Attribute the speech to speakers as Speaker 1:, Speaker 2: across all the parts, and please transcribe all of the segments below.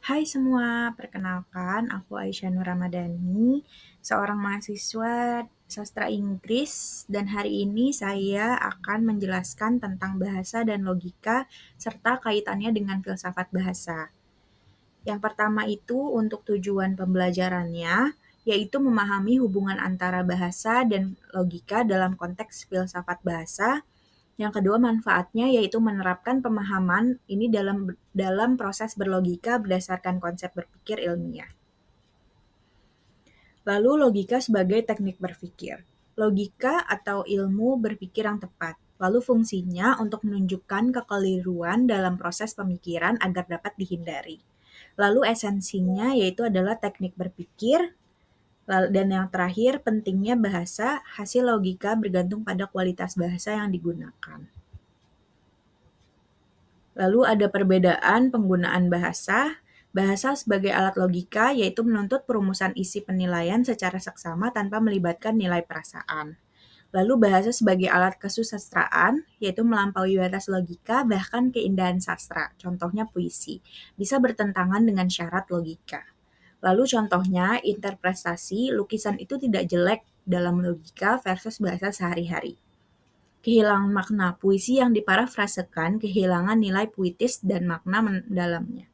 Speaker 1: Hai semua, perkenalkan aku Aisyah Nur Ramadhani, seorang mahasiswa sastra Inggris dan hari ini saya akan menjelaskan tentang bahasa dan logika serta kaitannya dengan filsafat bahasa. Yang pertama itu untuk tujuan pembelajarannya, yaitu memahami hubungan antara bahasa dan logika dalam konteks filsafat bahasa. Yang kedua manfaatnya yaitu menerapkan pemahaman ini dalam proses berlogika berdasarkan konsep berpikir ilmiah. Lalu logika sebagai teknik berpikir. Logika atau ilmu berpikir yang tepat. Lalu fungsinya untuk menunjukkan kekeliruan dalam proses pemikiran agar dapat dihindari. Lalu esensinya yaitu adalah teknik berpikir. Dan yang terakhir pentingnya bahasa, hasil logika bergantung pada kualitas bahasa yang digunakan. Lalu ada perbedaan penggunaan bahasa. Bahasa sebagai alat logika yaitu menuntut perumusan isi penilaian secara seksama tanpa melibatkan nilai perasaan. Lalu bahasa sebagai alat kesusastraan yaitu melampaui batas logika bahkan keindahan sastra, contohnya puisi, bisa bertentangan dengan syarat logika. Lalu contohnya interpretasi, lukisan itu tidak jelek dalam logika versus bahasa sehari-hari. Kehilangan makna, puisi yang diparafrasekan kehilangan nilai puitis dan makna mendalamnya.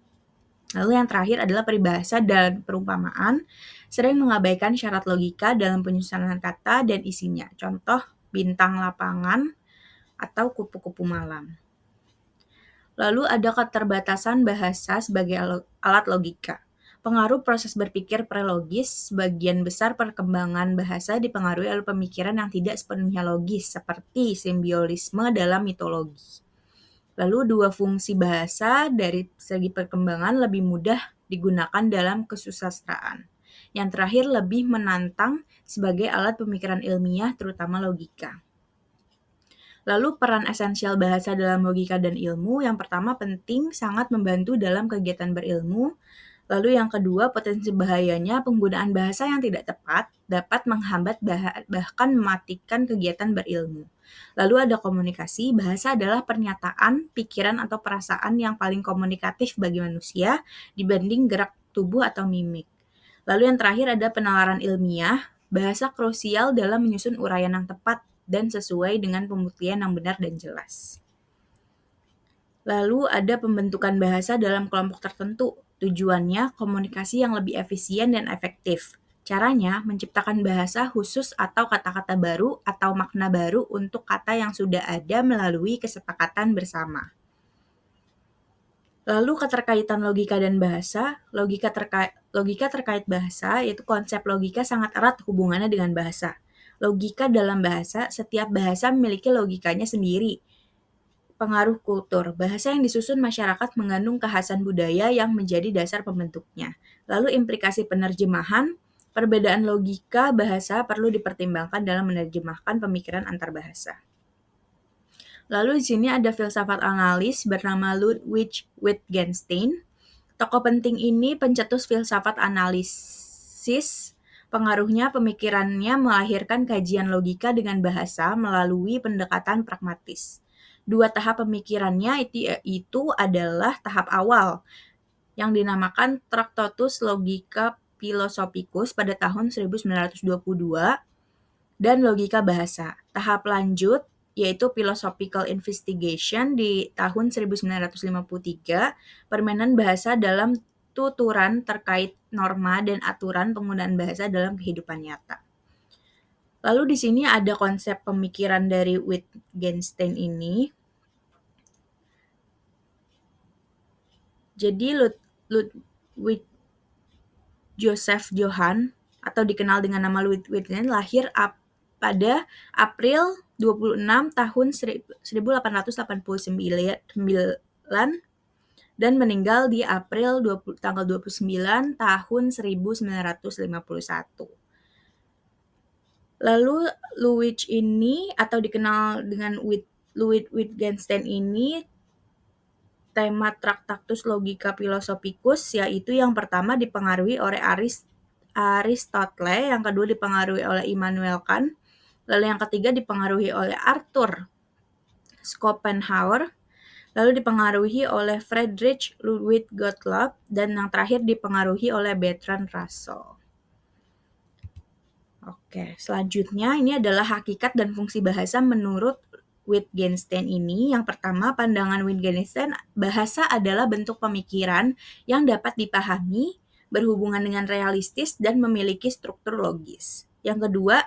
Speaker 1: Lalu yang terakhir adalah peribahasa dan perumpamaan, sering mengabaikan syarat logika dalam penyusunan kata dan isinya. Contoh, bintang lapangan atau kupu-kupu malam. Lalu ada keterbatasan bahasa sebagai alat logika. Pengaruh proses berpikir prelogis, sebagian besar perkembangan bahasa dipengaruhi oleh pemikiran yang tidak sepenuhnya logis, seperti simbiolisme dalam mitologi. Lalu dua fungsi bahasa dari segi perkembangan lebih mudah digunakan dalam kesusastraan. Yang terakhir lebih menantang sebagai alat pemikiran ilmiah terutama logika. Lalu peran esensial bahasa dalam logika dan ilmu, yang pertama penting sangat membantu dalam kegiatan berilmu. Lalu yang kedua, potensi bahayanya penggunaan bahasa yang tidak tepat dapat menghambat bahkan mematikan kegiatan berilmu. Lalu ada komunikasi, bahasa adalah pernyataan, pikiran atau perasaan yang paling komunikatif bagi manusia dibanding gerak tubuh atau mimik. Lalu yang terakhir ada penalaran ilmiah, bahasa krusial dalam menyusun uraian yang tepat dan sesuai dengan pembuktian yang benar dan jelas. Lalu ada pembentukan bahasa dalam kelompok tertentu. Tujuannya komunikasi yang lebih efisien dan efektif. Caranya menciptakan bahasa khusus atau kata-kata baru atau makna baru untuk kata yang sudah ada melalui kesepakatan bersama. Lalu keterkaitan logika dan bahasa, logika terkait bahasa, yaitu konsep logika sangat erat hubungannya dengan bahasa. Logika dalam bahasa, setiap bahasa memiliki logikanya sendiri. Pengaruh kultur, bahasa yang disusun masyarakat mengandung kekhasan budaya yang menjadi dasar pembentuknya. Lalu implikasi penerjemahan, perbedaan logika bahasa perlu dipertimbangkan dalam menerjemahkan pemikiran antar bahasa. Lalu di sini ada filsafat analis bernama Ludwig Wittgenstein. Tokoh penting ini pencetus filsafat analisis. Pengaruhnya pemikirannya melahirkan kajian logika dengan bahasa melalui pendekatan pragmatis. Dua tahap pemikirannya itu adalah tahap awal yang dinamakan Tractatus Logica Philosophicus pada tahun 1922 dan logika bahasa. Tahap lanjut yaitu Philosophical Investigation di tahun 1953, permainan bahasa dalam tuturan terkait norma dan aturan penggunaan bahasa dalam kehidupan nyata. Lalu di sini ada konsep pemikiran dari Wittgenstein ini. Jadi Ludwig Joseph Johann atau dikenal dengan nama Ludwig Wittgenstein lahir pada April 26 tahun 1889 dan meninggal di April tanggal 29 tahun 1951. Lalu Ludwig ini atau dikenal dengan Ludwig Wittgenstein ini tema Tractatus Logica Philosophicus yaitu yang pertama dipengaruhi oleh Aristotle, yang kedua dipengaruhi oleh Immanuel Kant, lalu yang ketiga dipengaruhi oleh Arthur Schopenhauer, Lalu dipengaruhi oleh Friedrich Ludwig Gottlob, dan yang terakhir dipengaruhi oleh Bertrand Russell. Oke, selanjutnya ini adalah hakikat dan fungsi bahasa menurut Wittgenstein ini. Yang pertama, pandangan Wittgenstein, bahasa adalah bentuk pemikiran yang dapat dipahami, berhubungan dengan realistis, dan memiliki struktur logis. Yang kedua,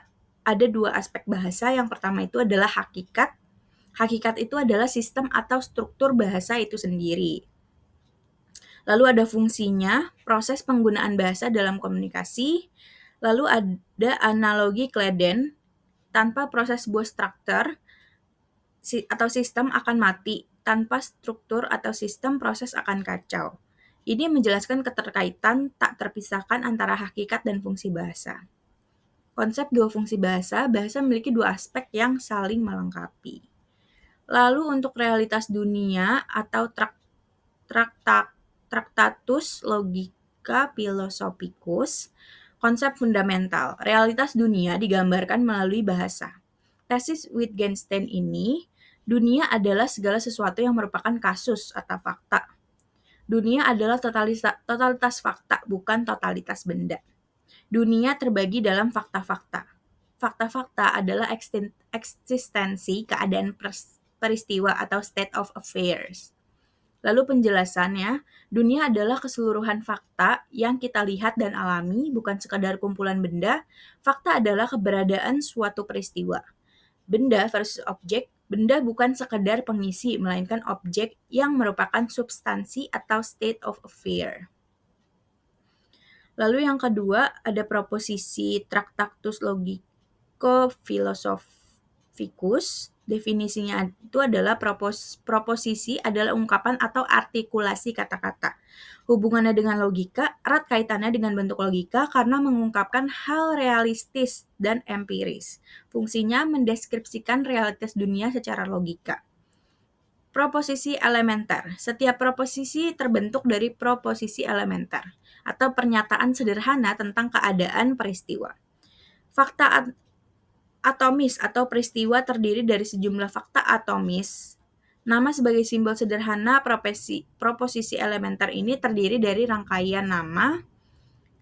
Speaker 1: ada dua aspek bahasa. Yang pertama itu adalah hakikat. Hakikat itu adalah sistem atau struktur bahasa itu sendiri. Lalu ada fungsinya, proses penggunaan bahasa dalam komunikasi. Lalu ada analogi Claden, tanpa proses sebuah struktur atau sistem akan mati, tanpa struktur atau sistem proses akan kacau. Ini menjelaskan keterkaitan tak terpisahkan antara hakikat dan fungsi bahasa. Konsep dua fungsi bahasa memiliki dua aspek yang saling melengkapi. Lalu untuk realitas dunia atau Tractatus Logica Philosophicus, konsep fundamental. Realitas dunia digambarkan melalui bahasa. Tesis Wittgenstein ini, dunia adalah segala sesuatu yang merupakan kasus atau fakta. Dunia adalah totalitas fakta, bukan totalitas benda. Dunia terbagi dalam fakta-fakta. Fakta-fakta adalah eksistensi keadaan peristiwa atau state of affairs. Lalu penjelasannya, dunia adalah keseluruhan fakta yang kita lihat dan alami, bukan sekadar kumpulan benda. Fakta adalah keberadaan suatu peristiwa. Benda versus objek, benda bukan sekadar pengisi, melainkan objek yang merupakan substansi atau state of affair. Lalu yang kedua, ada proposisi Tractatus Logico Philosophicus. Definisinya itu adalah proposisi adalah ungkapan atau artikulasi kata-kata. Hubungannya dengan logika, erat kaitannya dengan bentuk logika karena mengungkapkan hal realistis dan empiris. Fungsinya mendeskripsikan realitas dunia secara logika. Proposisi elementer. Setiap proposisi terbentuk dari proposisi elementer atau pernyataan sederhana tentang keadaan peristiwa. Fakta atomis atau peristiwa terdiri dari sejumlah fakta atomis. Nama sebagai simbol sederhana proposisi elementer ini terdiri dari rangkaian nama.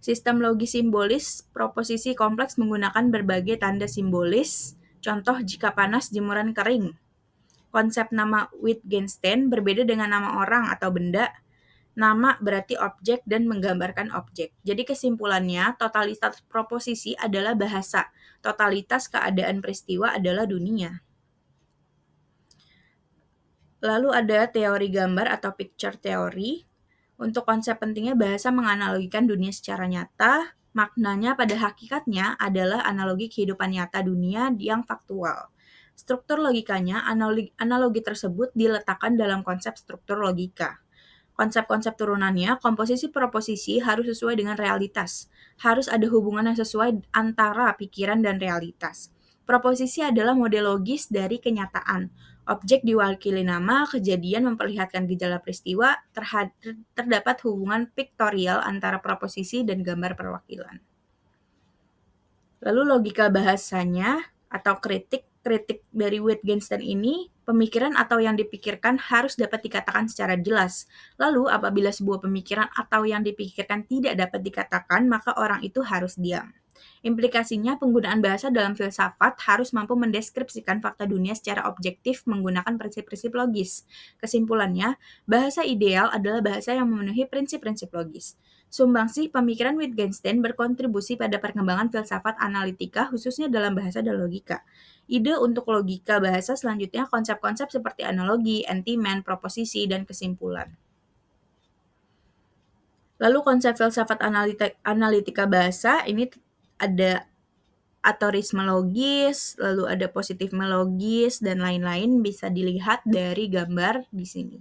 Speaker 1: Sistem logis simbolis, proposisi kompleks menggunakan berbagai tanda simbolis. Contoh, jika panas, jemuran kering. Konsep nama Wittgenstein berbeda dengan nama orang atau benda. Nama berarti objek dan menggambarkan objek. Jadi kesimpulannya, totalitas proposisi adalah bahasa. Totalitas keadaan peristiwa adalah dunia. Lalu ada teori gambar atau picture theory. Untuk konsep pentingnya, bahasa menganalogikan dunia secara nyata. Maknanya pada hakikatnya adalah analogi kehidupan nyata dunia yang faktual. Struktur logikanya, analogi tersebut diletakkan dalam konsep struktur logika. Konsep-konsep turunannya, komposisi proposisi harus sesuai dengan realitas. Harus ada hubungan yang sesuai antara pikiran dan realitas. Proposisi adalah model logis dari kenyataan. Objek diwakili nama, kejadian memperlihatkan gejala peristiwa, terdapat hubungan piktorial antara proposisi dan gambar perwakilan. Lalu logika bahasanya atau kritik dari Wittgenstein ini, pemikiran atau yang dipikirkan harus dapat dikatakan secara jelas. Lalu apabila sebuah pemikiran atau yang dipikirkan tidak dapat dikatakan, maka orang itu harus diam. Implikasinya, penggunaan bahasa dalam filsafat harus mampu mendeskripsikan fakta dunia secara objektif menggunakan prinsip-prinsip logis. Kesimpulannya, bahasa ideal adalah bahasa yang memenuhi prinsip-prinsip logis. Sumbangsih pemikiran Wittgenstein berkontribusi pada perkembangan filsafat analitika khususnya dalam bahasa dan logika. Ide untuk logika bahasa selanjutnya konsep-konsep seperti analogi, entimen, proposisi, dan kesimpulan. Lalu konsep filsafat analitika bahasa ini ada atorisme logis, lalu ada positifisme logis, dan lain-lain bisa dilihat dari gambar di sini.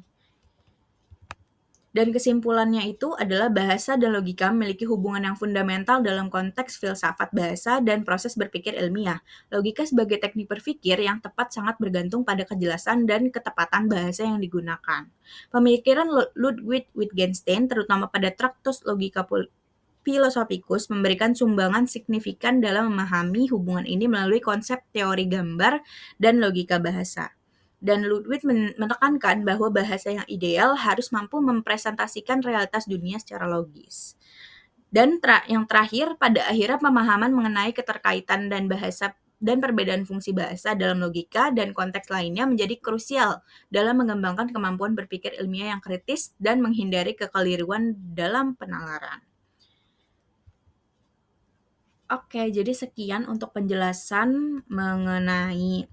Speaker 1: Dan kesimpulannya itu adalah bahasa dan logika memiliki hubungan yang fundamental dalam konteks filsafat bahasa dan proses berpikir ilmiah. Logika sebagai teknik berpikir yang tepat sangat bergantung pada kejelasan dan ketepatan bahasa yang digunakan. Pemikiran Ludwig Wittgenstein, terutama pada Tractatus Logica Philosophicus, memberikan sumbangan signifikan dalam memahami hubungan ini melalui konsep teori gambar dan logika bahasa. Dan Ludwig menekankan bahwa bahasa yang ideal harus mampu mempresentasikan realitas dunia secara logis. Dan yang terakhir, pada akhirnya pemahaman mengenai keterkaitan dan bahasa dan perbedaan fungsi bahasa dalam logika dan konteks lainnya menjadi krusial dalam mengembangkan kemampuan berpikir ilmiah yang kritis dan menghindari kekeliruan dalam penalaran. Oke, jadi sekian untuk penjelasan mengenai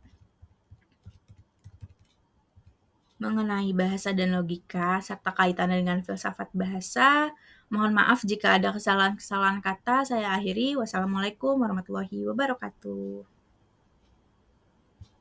Speaker 1: bahasa dan logika serta kaitannya dengan filsafat bahasa. Mohon maaf jika ada kesalahan-kesalahan kata. Saya akhiri. Wassalamualaikum warahmatullahi wabarakatuh.